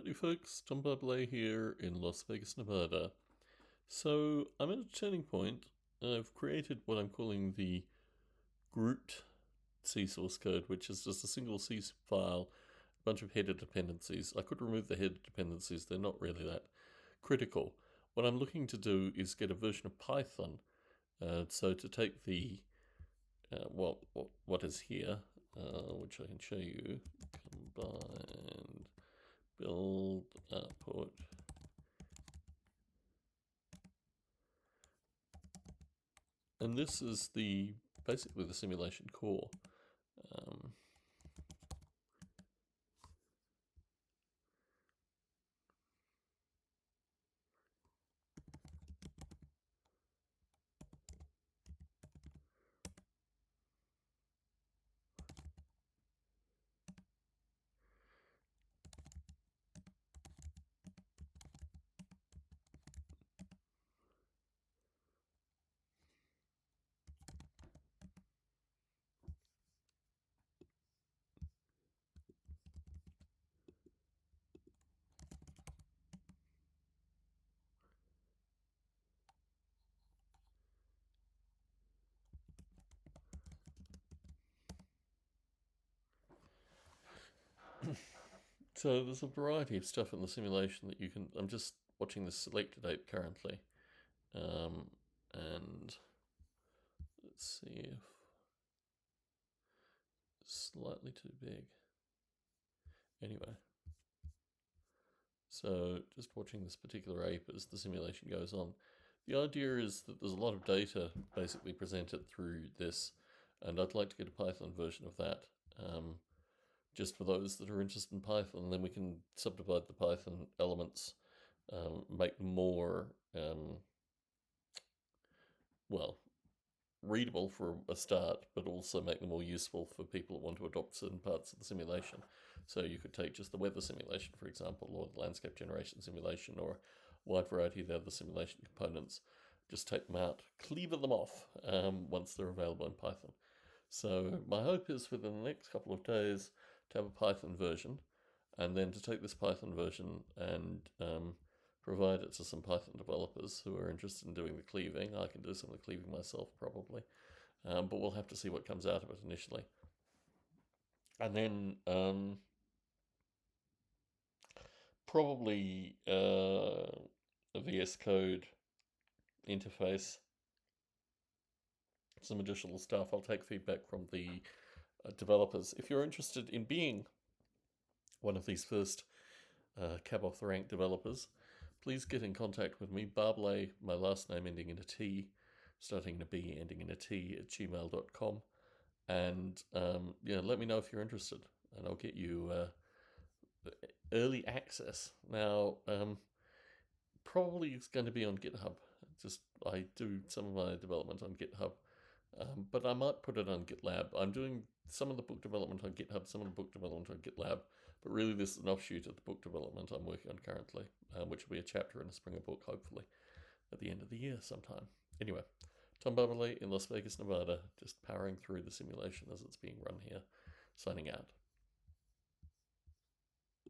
Howdy folks, Tom Barbalet here in Las Vegas, Nevada. So I'm at a turning point. I've created what I'm calling the grouped C source code, which is just a single C file, a bunch of header dependencies. I could remove the header dependencies, they're not really that critical. What I'm looking to do is get a version of Python. So to take the, what is here, which I can show you, combined build output, and this is basically the simulation core. So there's a variety of stuff in the simulation that you can. I'm just watching the selected ape currently, and let's see if it's slightly too big. Anyway, so just watching this particular ape as the simulation goes on. The idea is that there's a lot of data basically presented through this, and I'd like to get a Python version of that. Just for those that are interested in Python, and then we can subdivide the Python elements, make them more, well, readable for a start, but also make them more useful for people that want to adopt certain parts of the simulation. So you could take just the weather simulation, for example, or the landscape generation simulation, or a wide variety of the other simulation components, just take them out, cleaver them off once they're available in Python. So my hope is within the next couple of days to have a Python version, and then to take this Python version and provide it to some Python developers who are interested in doing the cleaving. I can do some of the cleaving myself probably, but we'll have to see what comes out of it initially. And then probably a VS Code interface, some additional stuff. I'll take feedback from the developers. If you're interested in being one of these first cab off the rank developers, please get in contact with me. Barbalet, my last name ending in a T, starting in a B, ending in a T, at gmail.com. And let me know if you're interested, and I'll get you early access. Now, probably it's going to be on GitHub. I do some of my development on GitHub, but I might put it on GitLab. I'm doing some of the book development on GitHub, some of the book development on GitLab, but really this is an offshoot of the book development I'm working on currently, which will be a chapter in a Springer book, hopefully, at the end of the year sometime. Anyway, Tom Barbalet in Las Vegas, Nevada, just powering through the simulation as it's being run here, signing out.